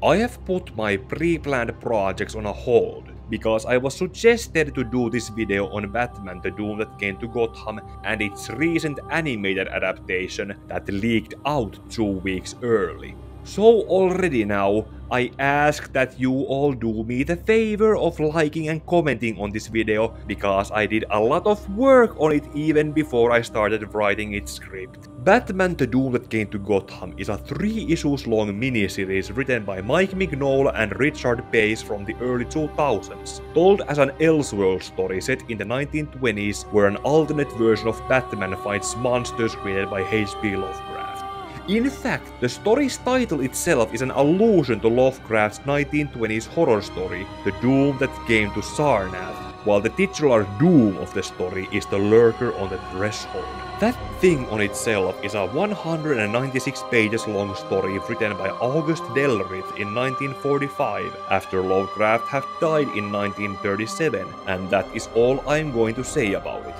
I have put my pre-planned projects on a hold, because I was suggested to do this video on Batman the Doom That Came to Gotham and its recent animated adaptation that leaked out 2 weeks early. So already now, I ask that you all do me the favor of liking and commenting on this video, because I did a lot of work on it even before I started writing its script. Batman the Doom That Came to Gotham is a 3 issues long miniseries written by Mike Mignola and Richard Pace from the early 2000s, told as an Elseworlds story set in the 1920s where an alternate version of Batman fights monsters created by H.P. Lovecraft. In fact, the story's title itself is an allusion to Lovecraft's 1920s horror story, The Doom That Came to Sarnath, while the titular doom of the story is the lurker on the threshold. That thing on itself is a 196 pages long story written by August Delrith in 1945 after Lovecraft had died in 1937, and that is all I'm going to say about it.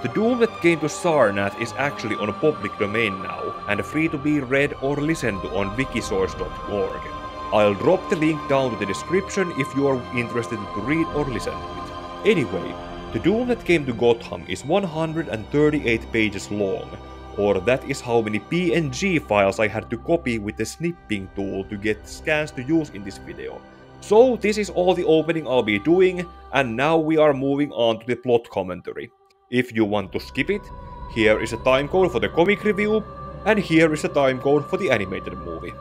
The Doom That Came to Sarnath is actually on public domain now, and free to be read or listened to on wikisource.org. I'll drop the link down to the description if you are interested to read or listen to it. Anyway, The Doom That Came to Gotham is 138 pages long, or that is how many PNG files I had to copy with the snipping tool to get scans to use in this video. So this is all the opening I'll be doing, and now we are moving on to the plot commentary. If you want to skip it, here is a timecode for the comic review, and here is a timecode for the animated movie.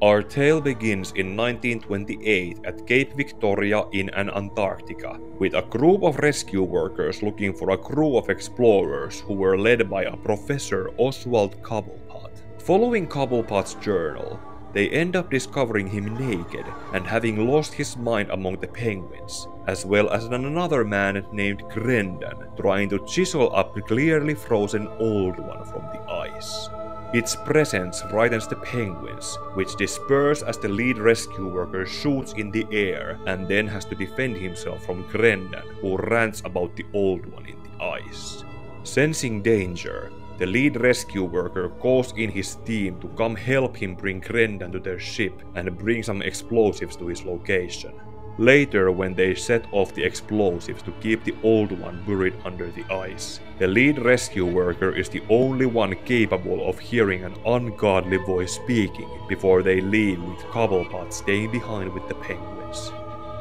Our tale begins in 1928 at Cape Victoria in Antarctica, with a group of rescue workers looking for a crew of explorers who were led by a Professor Oswald Cobblepot. Following Cobblepot's journal, they end up discovering him naked and having lost his mind among the penguins, as well as another man named Grendan trying to chisel up a clearly frozen old one from the ice. Its presence frightens the penguins, which disperse as the lead rescue worker shoots in the air and then has to defend himself from Grendan, who rants about the old one in the ice. Sensing danger, the lead rescue worker calls in his team to come help him bring Grendan to their ship and bring some explosives to his location. Later, when they set off the explosives to keep the old one buried under the ice, the lead rescue worker is the only one capable of hearing an ungodly voice speaking before they leave, with Cobblepot staying behind with the penguins.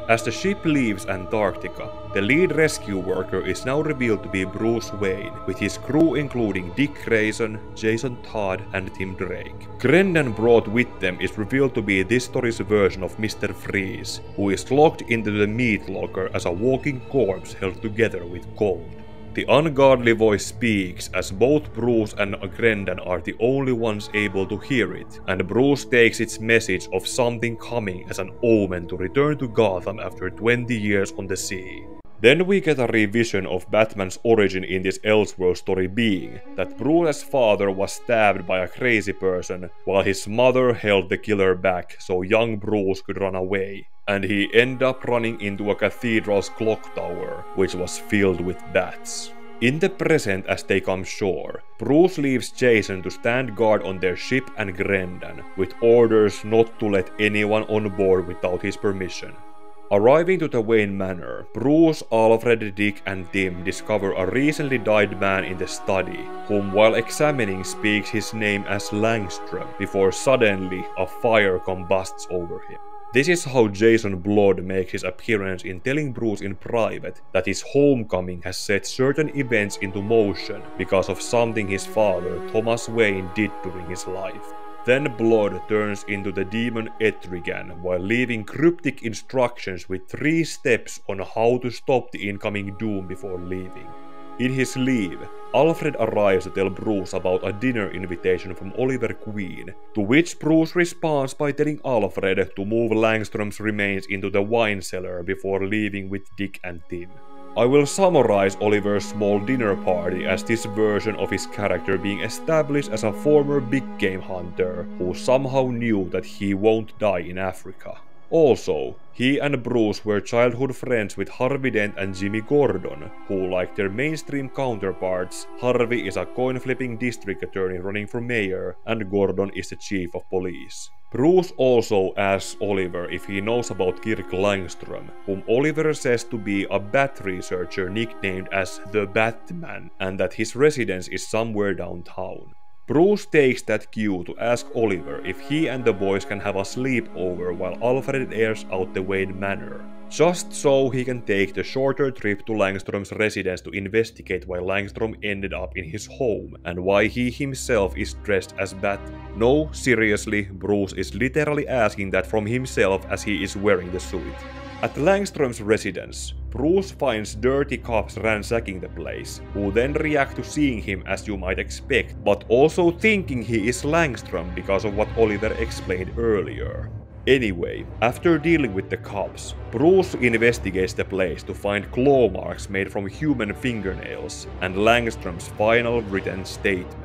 As the ship leaves Antarctica, the lead rescue worker is now revealed to be Bruce Wayne, with his crew including Dick Grayson, Jason Todd, and Tim Drake. Grendan brought with them is revealed to be this story's version of Mr. Freeze, who is locked into the meat locker as a walking corpse held together with cold. The ungodly voice speaks as both Bruce and Grendan are the only ones able to hear it, and Bruce takes its message of something coming as an omen to return to Gotham after 20 years on the sea. Then we get a revision of Batman's origin in this Elseworlds story, being that Bruce's father was stabbed by a crazy person, while his mother held the killer back so young Bruce could run away, and he ended up running into a cathedral's clock tower, which was filled with bats. In the present, as they come shore, Bruce leaves Jason to stand guard on their ship and Grendan, with orders not to let anyone on board without his permission. Arriving to the Wayne Manor, Bruce, Alfred, Dick, and Tim discover a recently died man in the study, whom while examining speaks his name as Langstrom, before suddenly a fire combusts over him. This is how Jason Blood makes his appearance in telling Bruce in private that his homecoming has set certain events into motion because of something his father, Thomas Wayne, did during his life. Then Blood turns into the demon Etrigan while leaving cryptic instructions with 3 steps on how to stop the incoming doom before leaving. In his leave, Alfred arrives to tell Bruce about a dinner invitation from Oliver Queen, to which Bruce responds by telling Alfred to move Langstrom's remains into the wine cellar before leaving with Dick and Tim. I will summarize Oliver's small dinner party as this version of his character being established as a former big game hunter who somehow knew that he won't die in Africa. Also, he and Bruce were childhood friends with Harvey Dent and Jimmy Gordon, who, like their mainstream counterparts, Harvey is a coin-flipping district attorney running for mayor, and Gordon is the chief of police. Bruce also asks Oliver if he knows about Kirk Langstrom, whom Oliver says to be a bat researcher nicknamed as the Batman, and that his residence is somewhere downtown. Bruce takes that cue to ask Oliver if he and the boys can have a sleepover while Alfred airs out the Wayne Manor, just so he can take the shorter trip to Langstrom's residence to investigate why Langstrom ended up in his home and why he himself is dressed as Batman. No, seriously, Bruce is literally asking that from himself as he is wearing the suit. At Langstrom's residence, Bruce finds dirty cops ransacking the place, who then react to seeing him as you might expect, but also thinking he is Langstrom because of what Oliver explained earlier. Anyway, after dealing with the cops, Bruce investigates the place to find claw marks made from human fingernails and Langstrom's final written statement.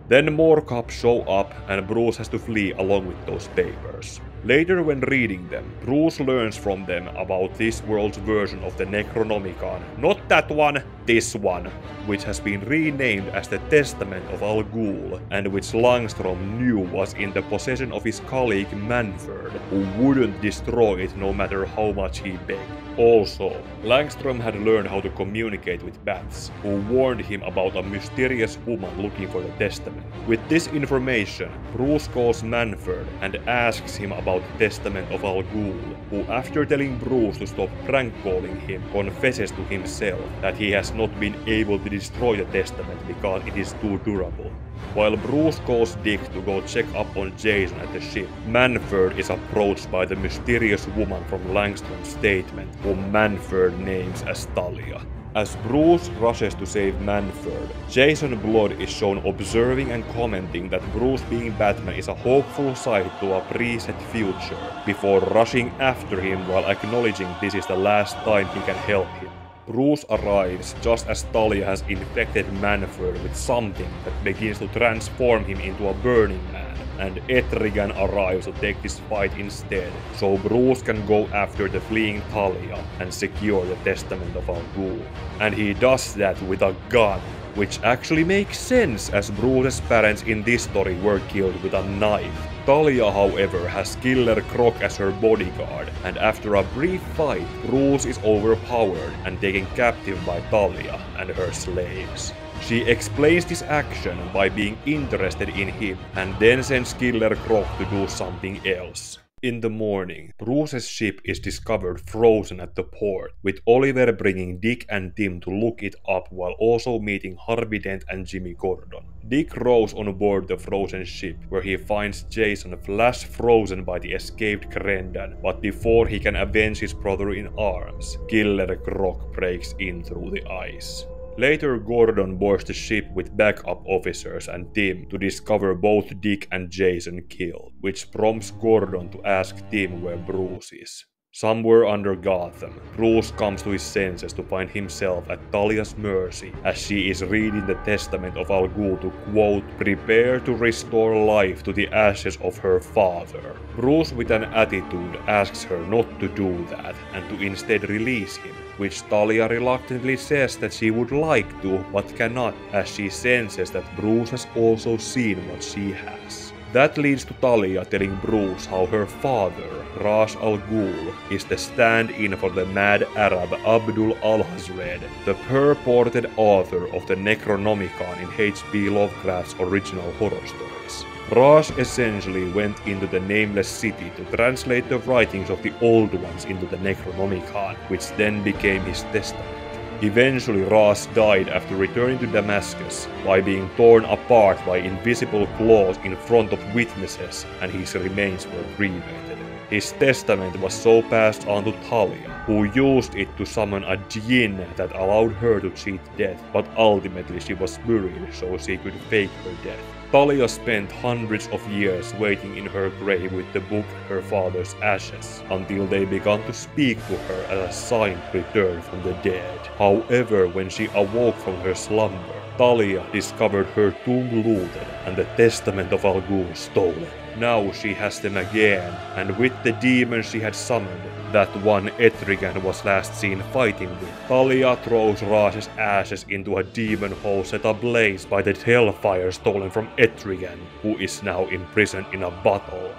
Then more cops show up and Bruce has to flee along with those papers. Later when reading them, Bruce learns from them about this world's version of the Necronomicon, not that one, this one, which has been renamed as the Testament of Al Ghul, and which Langstrom knew was in the possession of his colleague Manford, who wouldn't destroy it no matter how much he begged. Also, Langstrom had learned how to communicate with bats, who warned him about a mysterious woman looking for the testament. With this information, Bruce calls Manford and asks him about the Testament of Al Ghul, who after telling Bruce to stop prank calling him, confesses to himself that he has not been able to destroy the testament because it is too durable. While Bruce calls Dick to go check up on Jason at the ship, Manford is approached by the mysterious woman from Langstrom's statement, whom Manford names as Talia. As Bruce rushes to save Manford, Jason Blood is shown observing and commenting that Bruce being Batman is a hopeful sight to a preset future, before rushing after him while acknowledging this is the last time he can help him. Bruce arrives just as Talia has infected Manford with something that begins to transform him into a burning man, and Etrigan arrives to take this fight instead, so Bruce can go after the fleeing Talia and secure the Testament of Al Ghul. And he does that with a gun, which actually makes sense as Bruce's parents in this story were killed with a knife. Talia, however, has Killer Croc as her bodyguard, and after a brief fight, Bruce is overpowered and taken captive by Talia and her slaves. She explains this action by being interested in him, and then sends Killer Croc to do something else. In the morning, Bruce's ship is discovered frozen at the port, with Oliver bringing Dick and Tim to look it up while also meeting Harvey Dent and Jimmy Gordon. Dick rows on board the frozen ship, where he finds Jason flash frozen by the escaped Krendan, but before he can avenge his brother in arms, Killer Croc breaks in through the ice. Later, Gordon boards the ship with backup officers and Tim to discover both Dick and Jason killed, which prompts Gordon to ask Tim where Bruce is. Somewhere under Gotham, Bruce comes to his senses to find himself at Talia's mercy as she is reading the Testament of Al Ghul to quote, "prepare to restore life to the ashes of her father." Bruce with an attitude asks her not to do that and to instead release him, which Talia reluctantly says that she would like to but cannot, as she senses that Bruce has also seen what she has. That leads to Talia telling Bruce how her father, Ra's al Ghul, is the stand-in for the mad Arab Abdul al-Hazred, the purported author of the Necronomicon in H.P. Lovecraft's original horror stories. Ra's essentially went into the Nameless City to translate the writings of the Old Ones into the Necronomicon, which then became his testament. Eventually, Ra's died after returning to Damascus by being torn apart by invisible claws in front of witnesses, and his remains were cremated. His testament was so passed on to Talia, who used it to summon a djinn that allowed her to cheat death, but ultimately she was buried so she could fake her death. Talia spent hundreds of years waiting in her grave with the book Her Father's Ashes, until they began to speak to her as a sign to return from the dead. However, when she awoke from her slumber, Talia discovered her tomb looted and the Testament of Al Ghul stolen. Now she has them again, and with the demon she had summoned, that one Etrigan was last seen fighting with, Thalia throws Raj's ashes into a demon hole set ablaze by the hellfire stolen from Etrigan, who is now imprisoned in a bottle.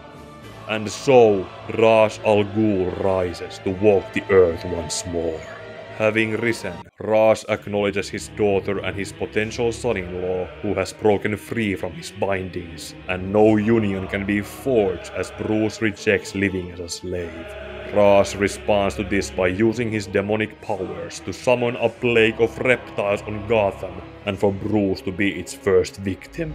And so, Raj Al Ghul rises to walk the earth once more. Having risen, Raj acknowledges his daughter and his potential son-in-law, who has broken free from his bindings, and no union can be forged as Bruce rejects living as a slave. Raj responds to this by using his demonic powers to summon a plague of reptiles on Gotham, and for Bruce to be its first victim.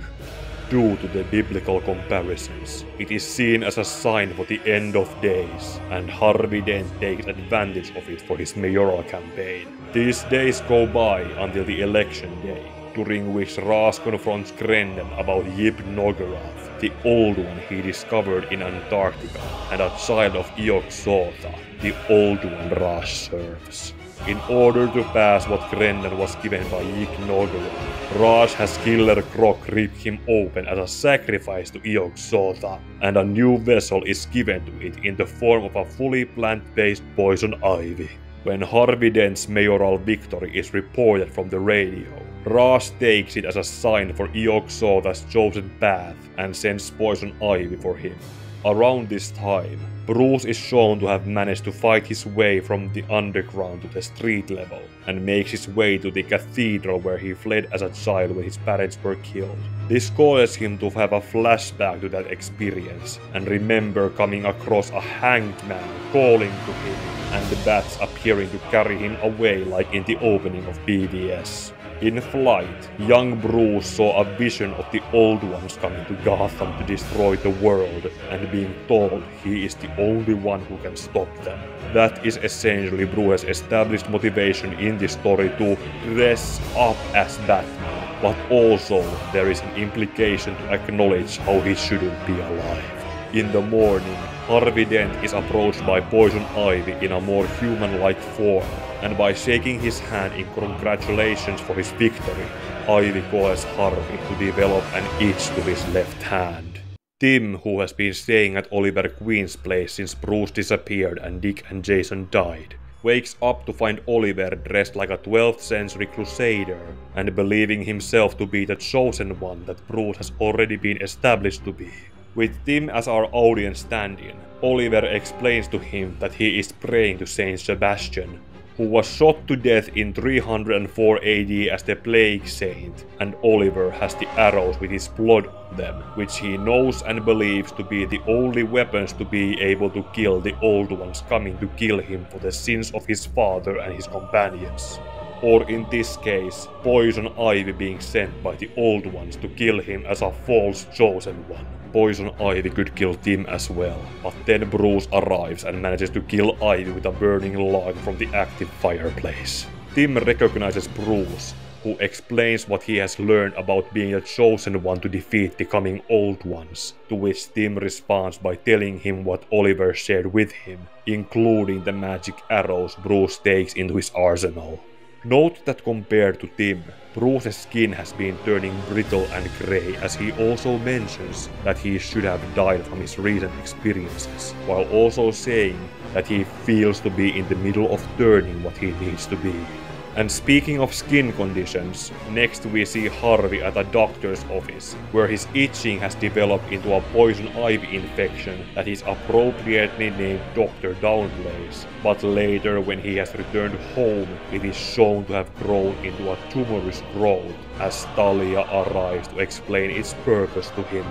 Due to the biblical comparisons, it is seen as a sign for the end of days, and Harvey Dent takes advantage of it for his mayoral campaign. These days go by until the election day, during which Ras confronts Grendon about Yib Noggerath, the old one he discovered in Antarctica, and a child of Eox-Sotha, the old one Ras serves. In order to pass what Grendon was given by Yib Noggerath, Raj has Killer Croc rip him open as a sacrifice to Eox-Sotha, and a new vessel is given to it in the form of a fully plant-based poison ivy. When Harvey Dent's mayoral victory is reported from the radio, Raj takes it as a sign for Eox-Sotha's chosen path and sends poison ivy for him. Around this time, Bruce is shown to have managed to fight his way from the underground to the street level, and makes his way to the cathedral where he fled as a child when his parents were killed. This causes him to have a flashback to that experience, and remember coming across a hanged man calling to him, and the bats appearing to carry him away like in the opening of BVS. In flight, young Bruce saw a vision of the Old Ones coming to Gotham to destroy the world, and being told he is the only one who can stop them. That is essentially Bruce's established motivation in this story to dress up as Batman, but also there is an implication to acknowledge how he shouldn't be alive. In the morning, Harvey Dent is approached by Poison Ivy in a more human-like form, and by shaking his hand in congratulations for his victory, Ivy calls Harvey to develop an itch to his left hand. Tim, who has been staying at Oliver Queen's place since Bruce disappeared and Dick and Jason died, wakes up to find Oliver dressed like a 12th century crusader, and believing himself to be the chosen one that Bruce has already been established to be. With Tim as our audience stand-in, Oliver explains to him that he is praying to Saint Sebastian, who was shot to death in 304 AD as the Plague Saint, and Oliver has the arrows with his blood on them, which he knows and believes to be the only weapons to be able to kill the Old Ones coming to kill him for the sins of his father and his companions. Or in this case, Poison Ivy being sent by the Old Ones to kill him as a false chosen one. Poison Ivy could kill Tim as well, but then Bruce arrives and manages to kill Ivy with a burning log from the active fireplace. Tim recognizes Bruce, who explains what he has learned about being the chosen one to defeat the coming Old Ones, to which Tim responds by telling him what Oliver shared with him, including the magic arrows Bruce takes into his arsenal. Note that compared to Tim, Bruce's skin has been turning brittle and grey, as he also mentions that he should have died from his recent experiences, while also saying that he feels to be in the middle of turning what he needs to be. And speaking of skin conditions, next we see Harvey at a doctor's office, where his itching has developed into a poison ivy infection that is appropriately named Dr. Downplays, but later when he has returned home, it is shown to have grown into a tumorous growth, as Thalia arrives to explain its purpose to him.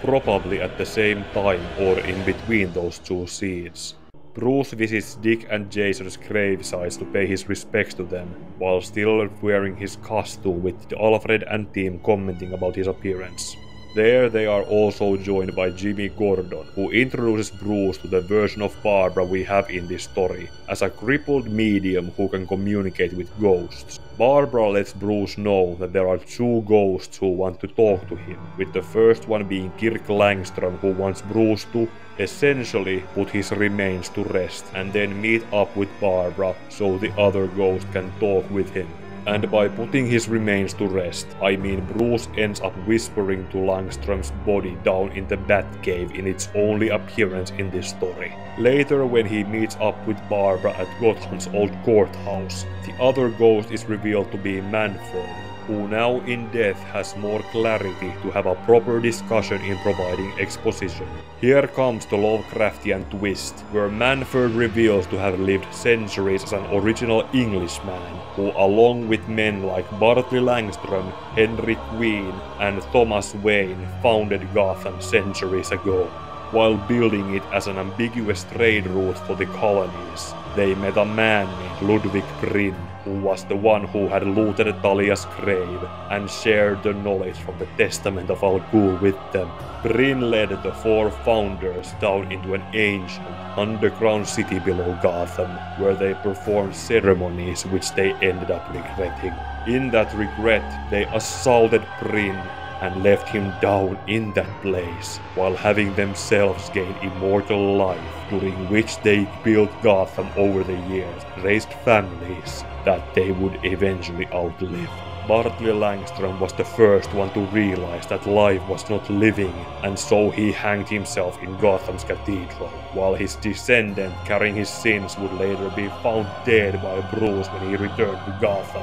Probably at the same time or in between those two scenes, Bruce visits Dick and Jason's gravesites to pay his respects to them, while still wearing his costume, with Alfred and Tim commenting about his appearance. There they are also joined by Jimmy Gordon, who introduces Bruce to the version of Barbara we have in this story, as a crippled medium who can communicate with ghosts. Barbara lets Bruce know that there are two ghosts who want to talk to him, with the first one being Kirk Langstrom, who wants Bruce to essentially put his remains to rest and then meet up with Barbara so the other ghost can talk with him. And by putting his remains to rest, I mean Bruce ends up whispering to Langstrom's body down in the Batcave in its only appearance in this story. Later, when he meets up with Barbara at Gotham's old courthouse, the other ghost is revealed to be Manfred, who now in death has more clarity to have a proper discussion in providing exposition. Here comes the Lovecraftian twist, where Manfred reveals to have lived centuries as an original Englishman, who along with men like Bartley Langstrom, Henry Queen, and Thomas Wayne founded Gotham centuries ago. While building it as an ambiguous trade route for the colonies, they met a man named Ludwig Bryn, who was the one who had looted Talia's grave and shared the knowledge from the Testament of Al Ghul with them. Bryn led the four founders down into an ancient, underground city below Gotham, where they performed ceremonies which they ended up regretting. In that regret, they assaulted Bryn and left him down in that place, while having themselves gain immortal life, during which they built Gotham over the years, raised families that they would eventually outlive. Bartley Langstrom was the first one to realize that life was not living, and so he hanged himself in Gotham's cathedral, while his descendant carrying his sins would later be found dead by Bruce when he returned to Gotham.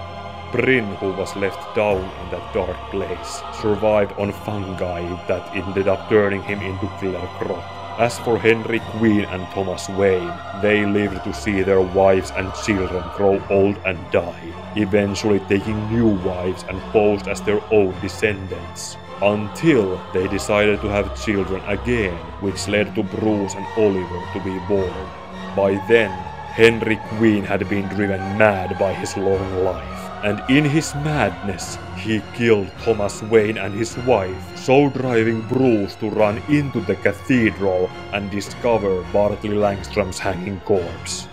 Bryn, who was left down in that dark place, survived on fungi that ended up turning him into Killer Croc. As for Henry Queen and Thomas Wayne, they lived to see their wives and children grow old and die, eventually taking new wives and posed as their own descendants, until they decided to have children again, which led to Bruce and Oliver to be born. By then, Henry Queen had been driven mad by his long life, and in his madness, he killed Thomas Wayne and his wife, so driving Bruce to run into the cathedral and discover Bartley Langstrom's hanging corpse.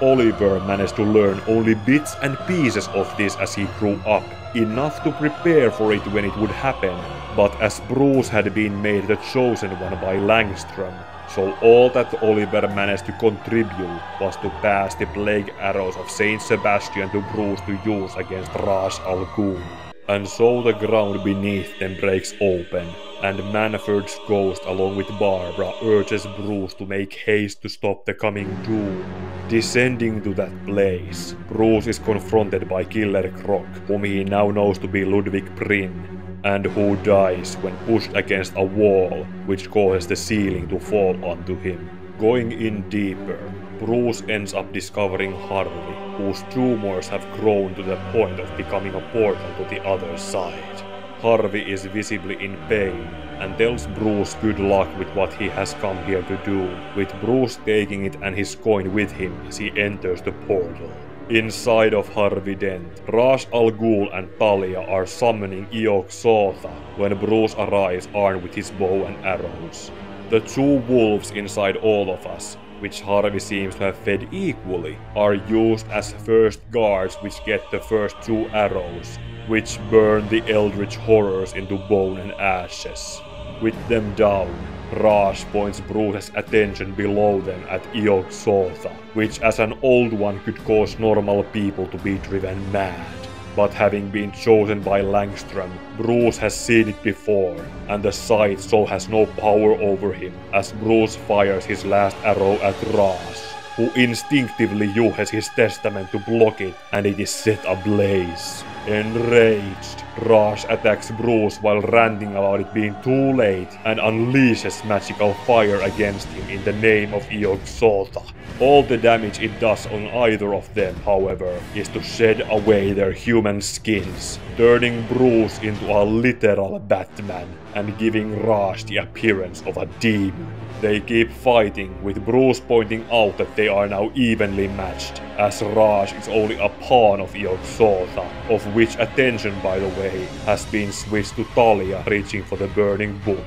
Oliver managed to learn only bits and pieces of this as he grew up, enough to prepare for it when it would happen, but as Bruce had been made the chosen one by Langstrom, so all that Oliver managed to contribute was to pass the plague arrows of Saint Sebastian to Bruce to use against Ra's al Ghul. And so the ground beneath them breaks open, and Manfred's ghost along with Barbara urges Bruce to make haste to stop the coming doom. Descending to that place, Bruce is confronted by Killer Croc, whom he now knows to be Ludwig Bryn, and who dies when pushed against a wall, which causes the ceiling to fall onto him. Going in deeper, Bruce ends up discovering Harvey, whose tumors have grown to the point of becoming a portal to the other side. Harvey is visibly in pain and tells Bruce good luck with what he has come here to do, with Bruce taking it and his coin with him as he enters the portal. Inside of Harvey Dent, Ra's al Ghul and Talia are summoning Yog-Sotha when Bruce arrives armed with his bow and arrows. The two wolves inside all of us, which Harvey seems to have fed equally, are used as first guards which get the first two arrows, which burn the Eldritch Horrors into bone and ashes. With them down, Ra's points Bruce's attention below them at Yog-Sotha, which as an old one could cause normal people to be driven mad. But having been chosen by Langstrom, Bruce has seen it before, and the sight so has no power over him, as Bruce fires his last arrow at Ra's, who instinctively uses his testament to block it, and it is set ablaze. Enraged, Ra's attacks Bruce while ranting about it being too late and unleashes magical fire against him in the name of Yog-Sotha. All the damage it does on either of them, however, is to shed away their human skins, turning Bruce into a literal Batman and giving Ra's the appearance of a demon. They keep fighting, with Bruce pointing out that they are now evenly matched, as Ra's is only a pawn of Yog-Sotha, of which attention, by the way, has been switched to Talia reaching for the burning book.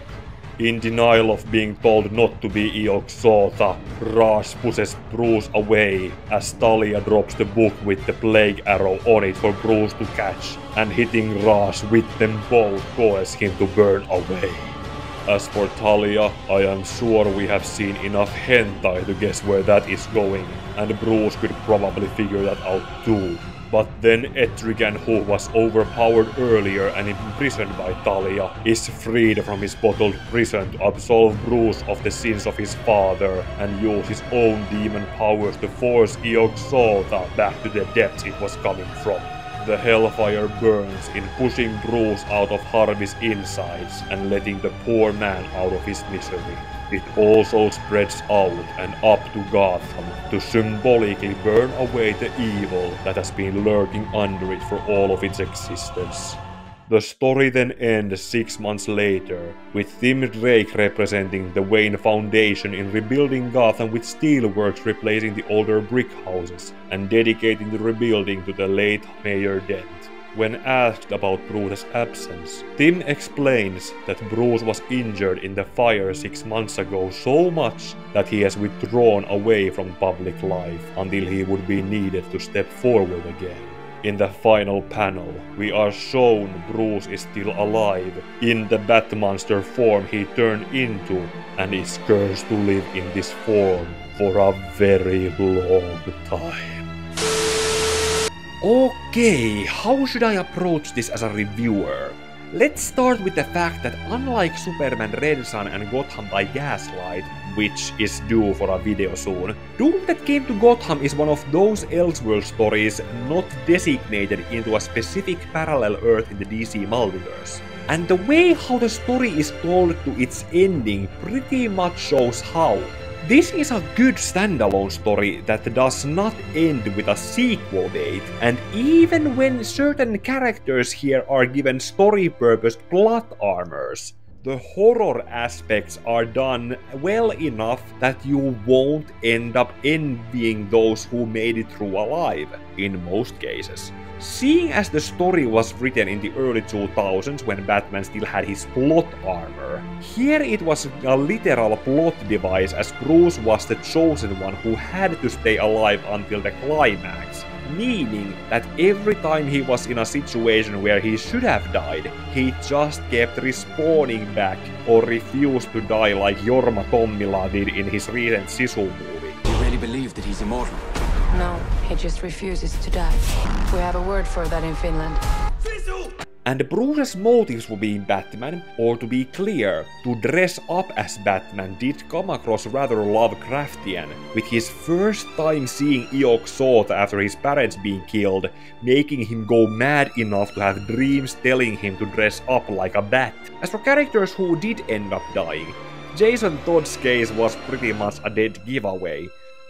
In denial of being told not to be Yog-Sotha, Ra's pushes Bruce away as Talia drops the book with the plague arrow on it for Bruce to catch, and hitting Ra's with them both causes him to burn away. As for Talia, I am sure we have seen enough hentai to guess where that is going, and Bruce could probably figure that out too. But then Etrigan, who was overpowered earlier and imprisoned by Talia, is freed from his bottled prison to absolve Bruce of the sins of his father and use his own demon powers to force Yog-Sotha back to the depths it was coming from. The hellfire burns in pushing Bruce out of Harvey's insides and letting the poor man out of his misery. It also spreads out and up to Gotham to symbolically burn away the evil that has been lurking under it for all of its existence. The story then ends 6 months later, with Tim Drake representing the Wayne Foundation in rebuilding Gotham with steelworks replacing the older brick houses, and dedicating the rebuilding to the late Mayor Dent. When asked about Bruce's absence, Tim explains that Bruce was injured in the fire 6 months ago so much that he has withdrawn away from public life until he would be needed to step forward again. In the final panel, we are shown Bruce is still alive, in the Batmonster form he turned into, and is cursed to live in this form for a very long time. Okay, how should I approach this as a reviewer? Let's start with the fact that unlike Superman Red Son and Gotham by Gaslight, which is due for a video soon, Doom That Came to Gotham is one of those Elseworlds stories not designated into a specific parallel Earth in the DC multiverse. And the way how the story is told to its ending pretty much shows how. This is a good standalone story that does not end with a sequel date, and even when certain characters here are given story-purposed plot armors, the horror aspects are done well enough that you won't end up envying those who made it through alive, in most cases. Seeing as the story was written in the early 2000s when Batman still had his plot armor, here it was a literal plot device as Bruce was the chosen one who had to stay alive until the climax, meaning that every time he was in a situation where he should have died, he just kept respawning back or refused to die like Jorma Tommila did in his recent Sisu movie. You really believe that he's immortal? No, he just refuses to die. We have a word for that in Finland. And Bruce's motives for being Batman, or to be clear, to dress up as Batman, did come across rather Lovecraftian, with his first time seeing Yog-Sotha after his parents being killed, making him go mad enough to have dreams telling him to dress up like a bat. As for characters who did end up dying, Jason Todd's case was pretty much a dead giveaway.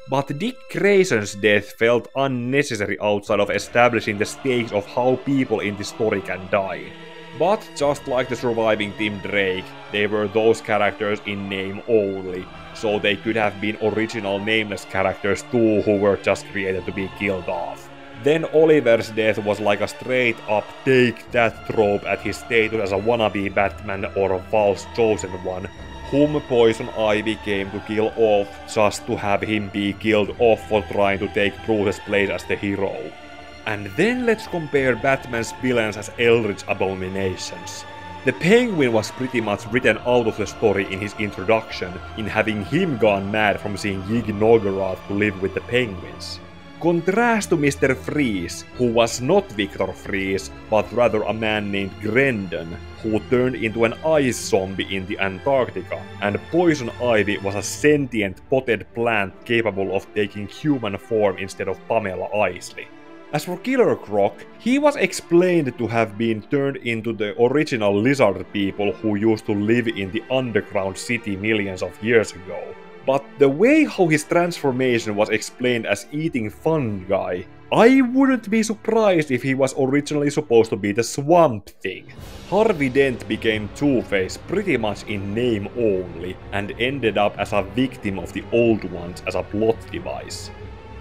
But Dick Grayson's death felt unnecessary outside of establishing the stakes of how people in this story can die. But just like the surviving Tim Drake, they were those characters in name only, so they could have been original nameless characters too who were just created to be killed off. Then Oliver's death was like a straight up take that trope at his status as a wannabe Batman or a false chosen one, whom Poison Ivy came to kill off just to have him be killed off for trying to take Bruce's place as the hero. And then let's compare Batman's villains as Eldritch abominations. The Penguin was pretty much written out of the story in his introduction, in having him gone mad from seeing Yig Noggurath to live with the Penguins. Contrast to Mr. Freeze, who was not Victor Freeze, but rather a man named Grendon, who turned into an ice zombie in the Antarctica, and Poison Ivy was a sentient potted plant capable of taking human form instead of Pamela Isley. As for Killer Croc, he was explained to have been turned into the original lizard people who used to live in the underground city millions of years ago. But the way how his transformation was explained as eating fungi, I wouldn't be surprised if he was originally supposed to be the Swamp Thing. Harvey Dent became Two-Face pretty much in name only, and ended up as a victim of the Old Ones as a plot device.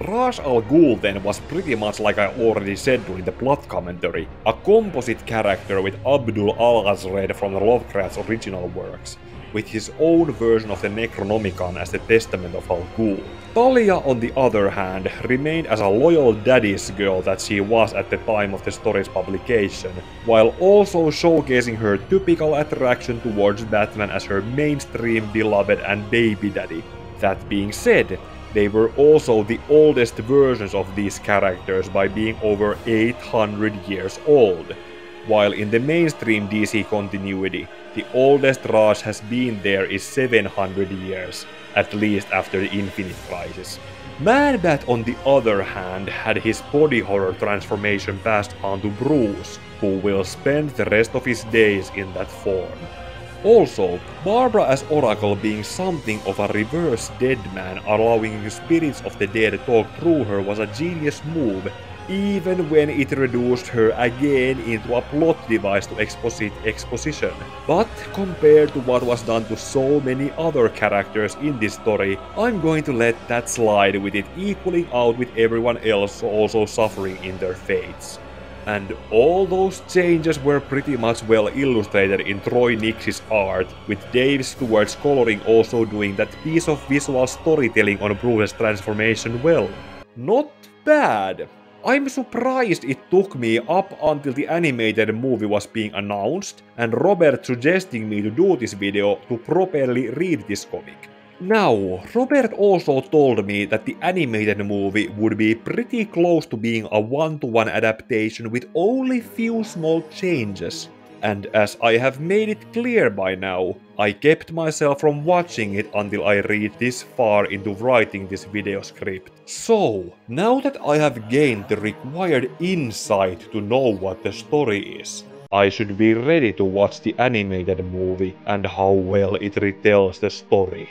Ra's al Ghul then was pretty much like I already said during the plot commentary, a composite character with Abdul al-Azred from Lovecraft's original works. with his own version of the Necronomicon as the testament of Al Ghul. Talia, on the other hand, remained as a loyal daddy's girl that she was at the time of the story's publication, while also showcasing her typical attraction towards Batman as her mainstream beloved and baby daddy. That being said, they were also the oldest versions of these characters by being over 800 years old, while in the mainstream DC continuity, the oldest Raj has been there is 700 years, at least after the Infinite Crisis. Man-Bat, on the other hand, had his body horror transformation passed on to Bruce, who will spend the rest of his days in that form. Also, Barbara as Oracle being something of a reverse dead man, allowing spirits of the dead to talk through her was a genius move, even when it reduced her again into a plot device to exposit exposition. But compared to what was done to so many other characters in this story, I'm going to let that slide, with it equaling out with everyone else also suffering in their fates. And all those changes were pretty much well illustrated in Troy Nix's art, with Dave Stewart's coloring also doing that piece of visual storytelling on Bruce's transformation well. Not bad! I'm surprised it took me up until the animated movie was being announced, and Robert suggesting me to do this video to properly read this comic. Now, Robert also told me that the animated movie would be pretty close to being a one-to-one adaptation with only few small changes. And as I have made it clear by now, I kept myself from watching it until I read this far into writing this video script. So, now that I have gained the required insight to know what the story is, I should be ready to watch the animated movie and how well it retells the story.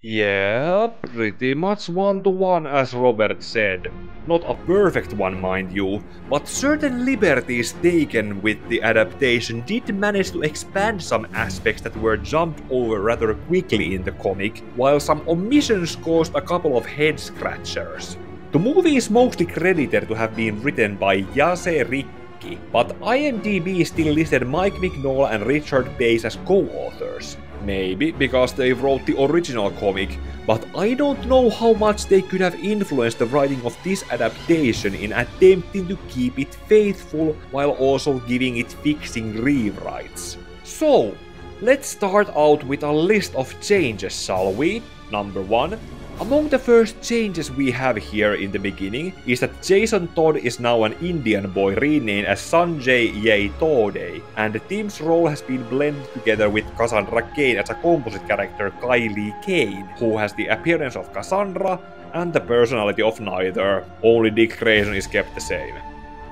Yeah, pretty much one-to-one as Robert said. Not a perfect one, mind you, but certain liberties taken with the adaptation did manage to expand some aspects that were jumped over rather quickly in the comic, while some omissions caused a couple of head-scratchers. The movie is mostly credited to have been written by Yase Ricci, but IMDb still listed Mike Mignola and Richard Pace as co-authors. Maybe because they wrote the original comic, but I don't know how much they could have influenced the writing of this adaptation in attempting to keep it faithful while also giving it fixing rewrites. So, let's start out with a list of changes, shall we? Number 1. Among the first changes we have here in the beginning is that Jason Todd is now an Indian boy renamed as Sanjay Ye Tode, and Tim's role has been blended together with Cassandra Cain as a composite character Kylie Kane, who has the appearance of Cassandra and the personality of neither, only Dick Grayson is kept the same.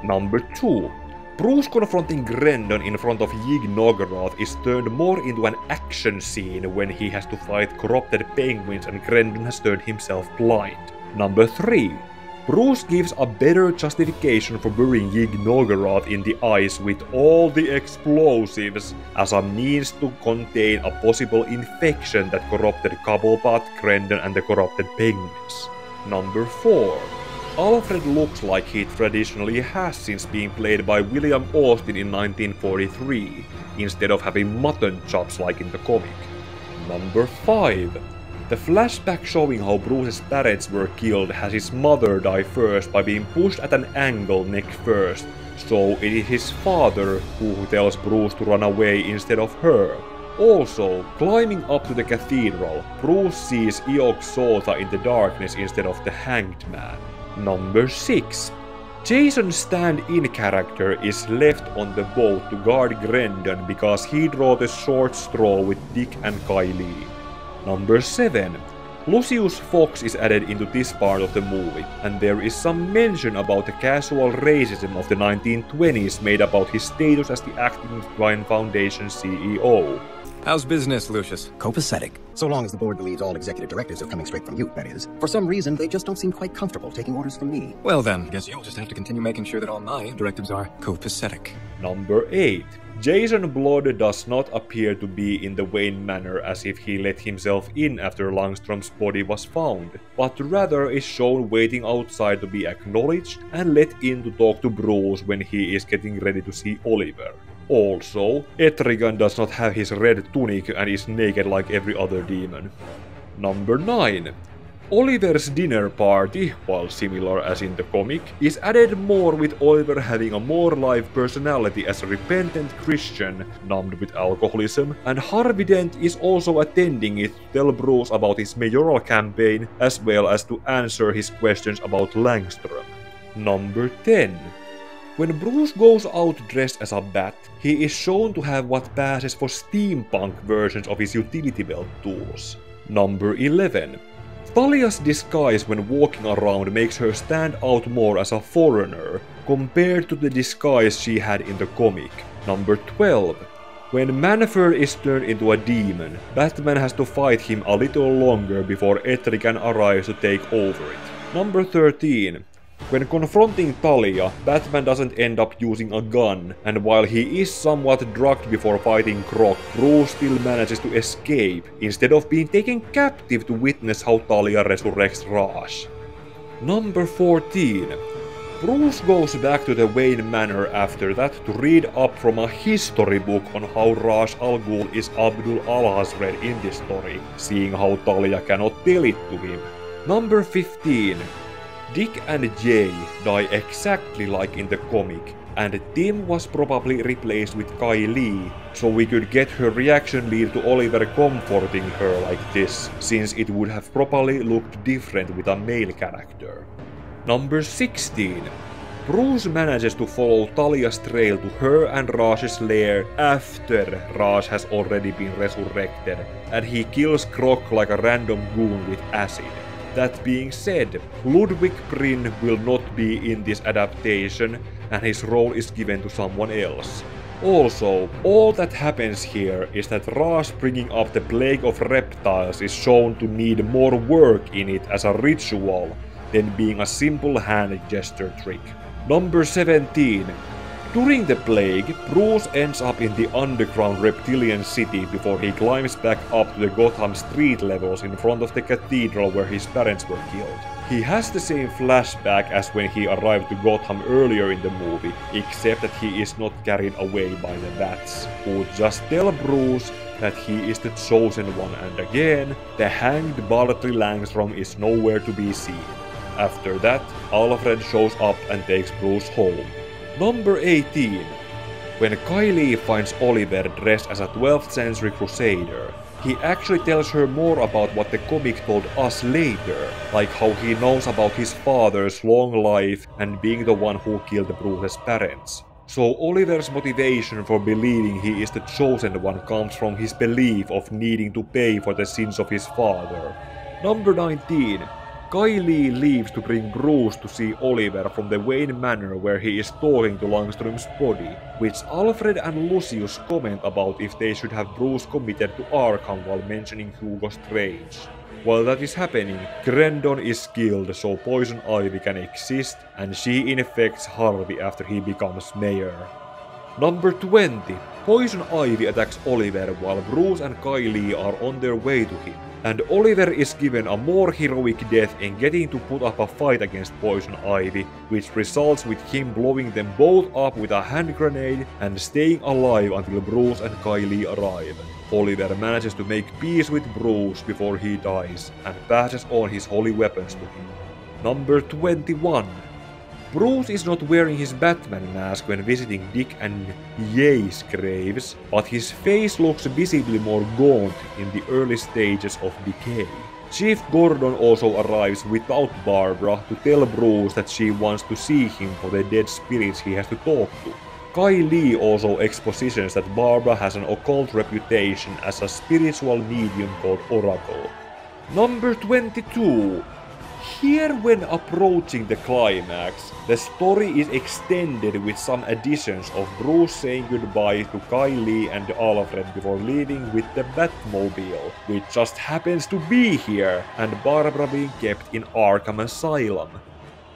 Number 2. Bruce confronting Grendon in front of Yig-Nosgorath is turned more into an action scene when he has to fight corrupted penguins and Grendon has turned himself blind. Number 3. Bruce gives a better justification for burying Yig-Nosgorath in the ice with all the explosives as a means to contain a possible infection that corrupted Cobblepot, Grendon and the corrupted penguins. Number 4. Alfred looks like he traditionally has since being played by William Austin in 1943, instead of having mutton chops like in the comic. Number 5. The flashback showing how Bruce's parents were killed has his mother die first by being pushed at an angle neck first, so it is his father who tells Bruce to run away instead of her. Also, climbing up to the cathedral, Bruce sees Eog Sotha in the darkness instead of the Hanged Man. Number 6. Jason's stand-in character is left on the boat to guard Grendon because he drew the short straw with Dick and Kylie. Number 7. Lucius Fox is added into this part of the movie, and there is some mention about the casual racism of the 1920s made about his status as the acting Divine Foundation CEO. How's business, Lucius? Copacetic. So long as the board believes all executive directives are coming straight from you, that is. For some reason, they just don't seem quite comfortable taking orders from me. Well then, guess you'll just have to continue making sure that all my directives are copacetic. Number 8. Jason Blood does not appear to be in the Wayne Manor as if he let himself in after Langstrom's body was found, but rather is shown waiting outside to be acknowledged and let in to talk to Bruce when he is getting ready to see Oliver. Also, Etrigan does not have his red tunic and is naked like every other demon. Number 9. Oliver's dinner party, while similar as in the comic, is added more with Oliver having a more live personality as a repentant Christian, numbed with alcoholism, and Harvey Dent is also attending it to tell Bruce about his mayoral campaign, as well as to answer his questions about Langstrom. Number 10. When Bruce goes out dressed as a bat, he is shown to have what passes for steampunk versions of his utility belt tools. Number 11. Talia's disguise when walking around makes her stand out more as a foreigner, compared to the disguise she had in the comic. Number 12. When Manfred is turned into a demon, Batman has to fight him a little longer before Etrigan arrives to take over it. Number 13. When confronting Talia, Batman doesn't end up using a gun, and while he is somewhat drugged before fighting Croc, Bruce still manages to escape, instead of being taken captive to witness how Talia resurrects Raj. Number 14. Bruce goes back to the Wayne Manor after that to read up from a history book on how Raj Al Ghul is Abdul Al-Hazred in this story, seeing how Talia cannot tell it to him. Number 15. Dick and Jay die exactly like in the comic, and Tim was probably replaced with Kai Lee, so we could get her reaction lead to Oliver comforting her like this, since it would have probably looked different with a male character. Number 16. Bruce manages to follow Talia's trail to her and Raj's lair after Raj has already been resurrected, and he kills Croc like a random goon with acid. That being said, Ludwig Bryn will not be in this adaptation, and his role is given to someone else. Also, all that happens here is that Raj bringing up the plague of reptiles is shown to need more work in it as a ritual than being a simple hand gesture trick. Number 17. During the plague, Bruce ends up in the underground reptilian city before he climbs back up to the Gotham street levels in front of the cathedral where his parents were killed. He has the same flashback as when he arrived to Gotham earlier in the movie, except that he is not carried away by the bats, who just tell Bruce that he is the chosen one, and again, the hanged Bartley Langstrom is nowhere to be seen. After that, Alfred shows up and takes Bruce home. Number 18. When Kylie finds Oliver dressed as a 12th century crusader, he actually tells her more about what the comic told us later, like how he knows about his father's long life and being the one who killed Bruce's parents. So Oliver's motivation for believing he is the chosen one comes from his belief of needing to pay for the sins of his father. Number 19. Kylie leaves to bring Bruce to see Oliver from the Wayne Manor where he is talking to Langstrom's body, which Alfred and Lucius comment about if they should have Bruce committed to Arkham while mentioning Hugo Strange. While that is happening, Grendon is killed so Poison Ivy can exist, and she infects Harvey after he becomes mayor. Number 20. Poison Ivy attacks Oliver while Bruce and Kylie are on their way to him, and Oliver is given a more heroic death in getting to put up a fight against Poison Ivy, which results with him blowing them both up with a hand grenade and staying alive until Bruce and Kylie arrive. Oliver manages to make peace with Bruce before he dies, and passes on his holy weapons to him. Number 21. Bruce is not wearing his Batman mask when visiting Dick and Ye's graves, but his face looks visibly more gaunt in the early stages of decay. Chief Gordon also arrives without Barbara to tell Bruce that she wants to see him for the dead spirits he has to talk to. Kylie also expositions that Barbara has an occult reputation as a spiritual medium called Oracle. Number 22. Here, when approaching the climax, the story is extended with some additions of Bruce saying goodbye to Kylie and Alfred before leaving with the Batmobile, which just happens to be here, and Barbara being kept in Arkham Asylum.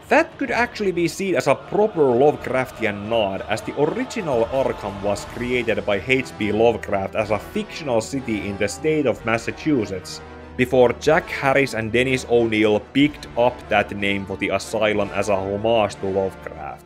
That could actually be seen as a proper Lovecraftian nod, as the original Arkham was created by H.P. Lovecraft as a fictional city in the state of Massachusetts, before Jack Harris and Dennis O'Neil picked up that name for the asylum as a homage to Lovecraft.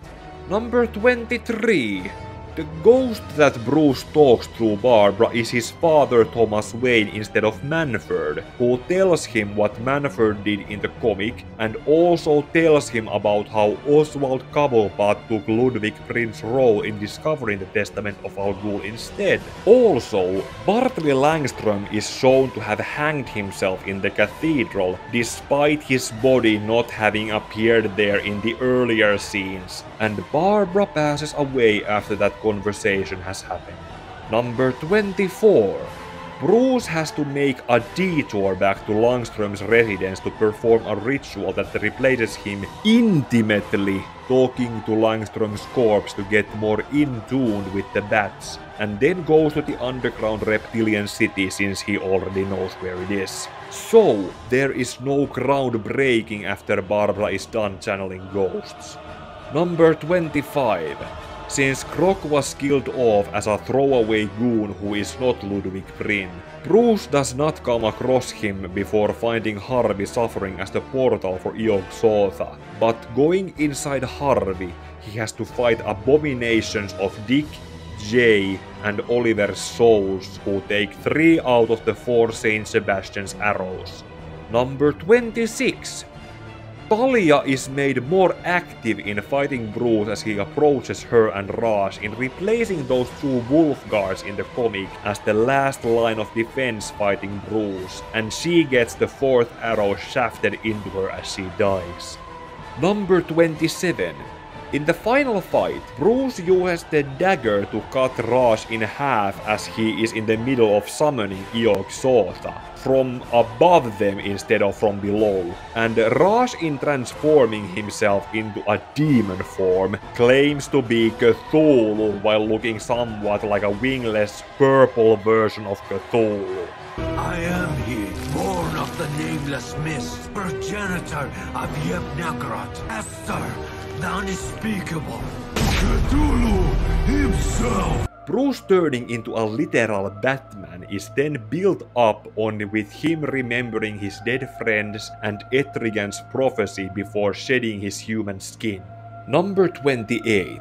Number 23. The ghost that Bruce talks through Barbara is his father Thomas Wayne instead of Manfred, who tells him what Manfred did in the comic, and also tells him about how Oswald Cobblepot took Ludwig Prince's role in discovering the Testament of Al Ghul instead. Also, Bartley Langstrom is shown to have hanged himself in the cathedral, despite his body not having appeared there in the earlier scenes, and Barbara passes away after that conversation has happened. Number 24. Bruce has to make a detour back to Langstrom's residence to perform a ritual that replaces him intimately talking to Langstrom's corpse to get more in tune with the bats, and then goes to the underground reptilian city since he already knows where it is. So, there is no ground breaking after Barbara is done channeling ghosts. Number 25. Since Croc was killed off as a throwaway goon who is not Ludwig Prin, Bruce does not come across him before finding Harvey suffering as the portal for Yog-Sotha, but going inside Harvey, he has to fight abominations of Dick, Jay, and Oliver's souls, who take 3 out of the 4 Saint Sebastian's arrows. Number 26. Talia is made more active in fighting Bruce as he approaches her and Raj, in replacing those 2 wolf guards in the comic as the last line of defense fighting Bruce, and she gets the 4th arrow shafted into her as she dies. Number 27. In the final fight, Bruce uses the dagger to cut Raj in half as he is in the middle of summoning Yog-Sotha, from above them instead of from below, and Raj, in transforming himself into a demon form, claims to be Cthulhu while looking somewhat like a wingless purple version of Cthulhu. I am he, born of the nameless mist, progenitor of Yeb-Nagrat, Esther, the unspeakable, Cthulhu himself! Bruce turning into a literal Batman is then built up on with him remembering his dead friends and Etrigan's prophecy before shedding his human skin. Number 28.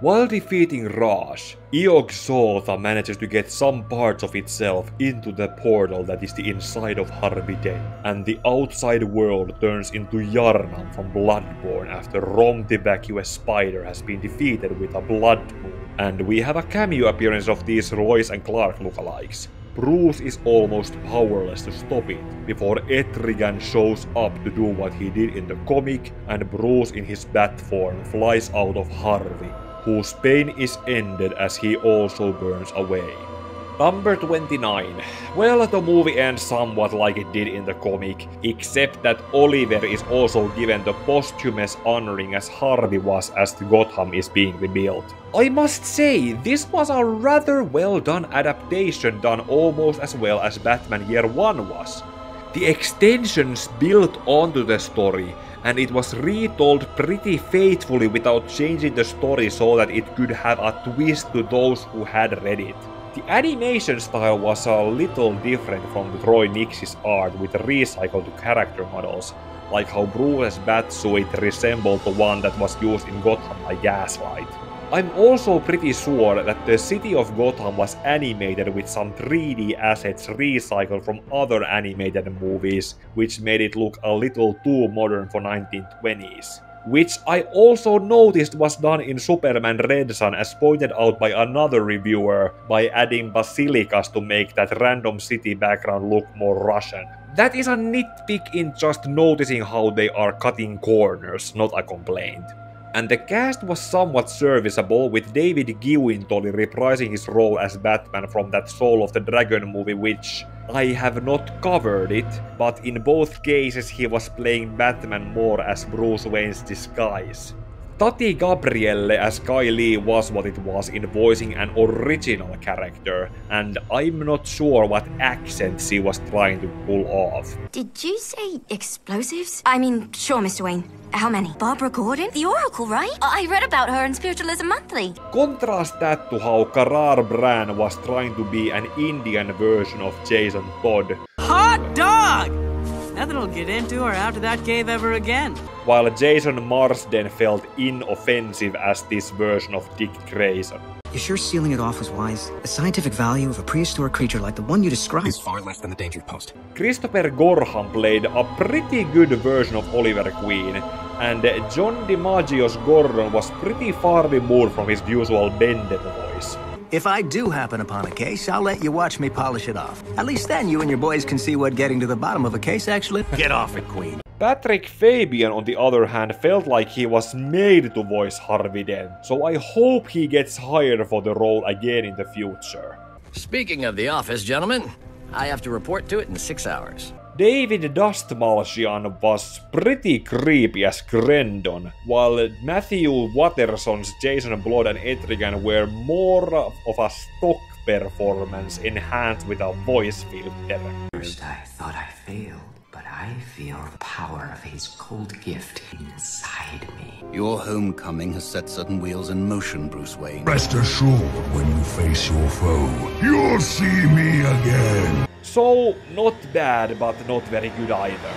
While defeating Raj, Yog-Sotha manages to get some parts of itself into the portal that is the inside of Harvey Den, and the outside world turns into Yarnam from Bloodborne after Rom the Vacuous Spider has been defeated with a blood moon. And we have a cameo appearance of these Lois and Clark lookalikes. Bruce is almost powerless to stop it, before Etrigan shows up to do what he did in the comic, and Bruce in his bat form flies out of Harvey, whose pain is ended as he also burns away. Number 29. Well, the movie ends somewhat like it did in the comic, except that Oliver is also given the posthumous honoring as Harvey was as Gotham is being rebuilt. I must say, this was a rather well done adaptation, done almost as well as Batman Year 1 was. The extensions built onto the story, and it was retold pretty faithfully without changing the story so that it could have a twist to those who had read it. The animation style was a little different from Troy Nix's art with recycled character models, like how Bruce's batsuit resembled the one that was used in Gotham by Gaslight. I'm also pretty sure that the city of Gotham was animated with some 3D assets recycled from other animated movies, which made it look a little too modern for 1920s. Which I also noticed was done in Superman Red Son, as pointed out by another reviewer, by adding basilicas to make that random city background look more Russian. That is a nitpick in just noticing how they are cutting corners, not a complaint. And the cast was somewhat serviceable, with David Gewintoli reprising his role as Batman from that Soul of the Dragon movie, which, I have not covered it, but in both cases he was playing Batman more as Bruce Wayne's disguise. Tati Gabrielle as Kai Lee was what it was in voicing an original character, and I'm not sure what accent she was trying to pull off. Did you say explosives? I mean, sure, Mr. Wayne. How many? Barbara Gordon? The Oracle, right? I read about her in Spiritualism Monthly. Contrast that to how Karar Bran was trying to be an Indian version of Jason Todd. Hot dog! Nothing'll get into or out of that cave ever again. While Jason Marsden felt inoffensive as this version of Dick Grayson. You sure sealing it off was wise? The scientific value of a prehistoric creature like the one you described Is far less than the danger post. Christopher Gorham played a pretty good version of Oliver Queen, and John DiMaggio's Gordon was pretty far removed from his usual bended voice. If I do happen upon a case, I'll let you watch me polish it off. At least then you and your boys can see what getting to the bottom of a case actually... Get off it, Queen. Patrick Fabian, on the other hand, felt like he was made to voice Harvey Dent, so I hope he gets hired for the role again in the future. Speaking of The Office, gentlemen, I have to report to it in 6 hours. David Dastmalchian was pretty creepy as Grendon, while Matthew Watterson's Jason Blood and Etrigan were more of a stock performance enhanced with a voice filter. First I thought I failed, but I feel the power of his cold gift inside me. Your homecoming has set certain wheels in motion, Bruce Wayne. Rest assured, when you face your foe, you'll see me again. So, not bad, but not very good either.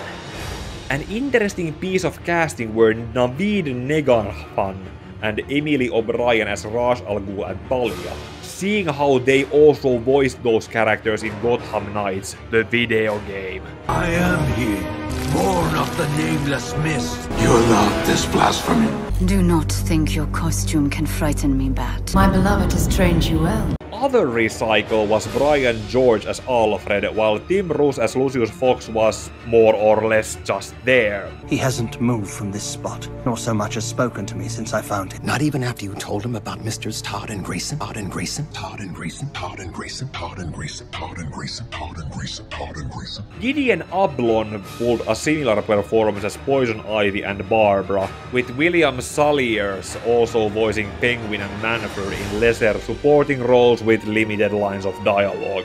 An interesting piece of casting were Naveed Negahwan and Emily O'Brien as Raj Al Ghul and Talia, seeing how they also voiced those characters in Gotham Knights, the video game. I am he, born of the nameless mist. You allowed this blasphemy. Do not think your costume can frighten me, Bat. My beloved has trained you well. Other recycle was Brian George as Alfred, while Tim Roos as Lucius Fox was more or less just there. He hasn't moved from this spot, nor so much as spoken to me since I found him. Not even after you told him about Misters Todd and Grayson? Todd and Grayson? Todd and Grayson? Todd and Grayson? Todd and Grayson? Todd and Grayson? Todd and Grayson? Todd and Grayson? Gideon Ablon pulled a similar performance as Poison Ivy and Barbara, with William Salyers also voicing Penguin and Manfred in lesser supporting roles with limited lines of dialogue.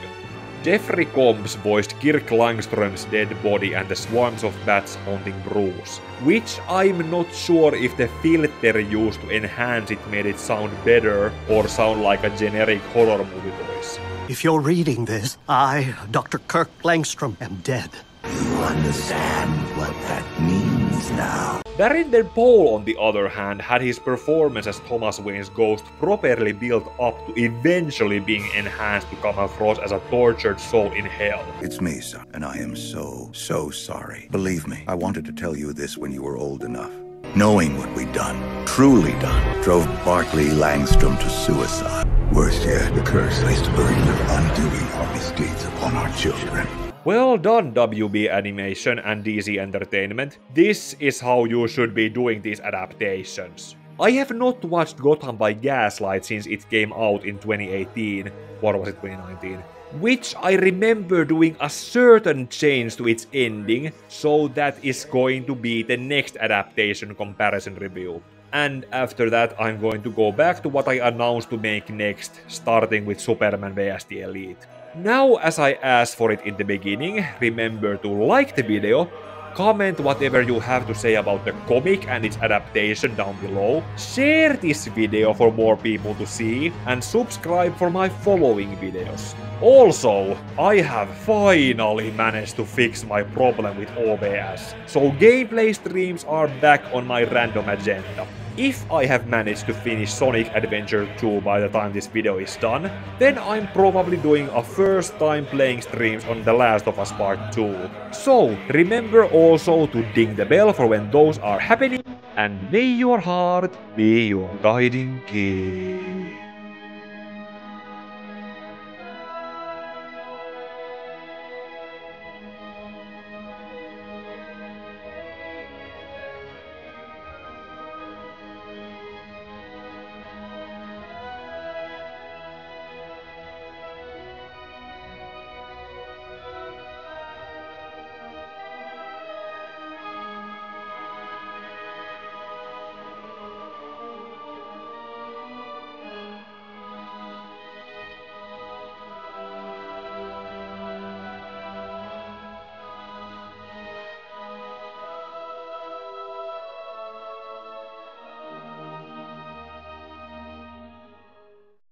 Jeffrey Combs voiced Kirk Langström's dead body and the swarms of bats haunting Bruce, which I'm not sure if the filter used to enhance it made it sound better or sound like a generic horror movie voice. If you're reading this, I, Dr. Kirk Langstrom, am dead. You understand what that means now. Darren Paul, on the other hand, had his performance as Thomas Wayne's ghost properly built up to eventually being enhanced to come across as a tortured soul in hell. It's me, son, and I am so sorry. Believe me, I wanted to tell you this when you were old enough. Knowing what we'd done, truly done, drove Barclay Langstrom to suicide. Worse yet, the curse placed a burden of undoing our misdeeds upon our children. Well done, WB Animation and DC Entertainment. This is how you should be doing these adaptations. I have not watched Gotham by Gaslight since it came out in 2018, or was it 2019? Which I remember doing a certain change to its ending, so that is going to be the next adaptation comparison review. And after that I'm going to go back to what I announced to make next, starting with Superman vs the Elite. Now, as I asked for it in the beginning, remember to like the video, comment whatever you have to say about the comic and its adaptation down below, share this video for more people to see, and subscribe for my following videos. Also, I have finally managed to fix my problem with OBS, so gameplay streams are back on my random agenda. If I have managed to finish Sonic Adventure 2 by the time this video is done, then I'm probably doing a first time playing streams on The Last of Us Part 2. So, remember also to ding the bell for when those are happening, and may your heart be your guiding key.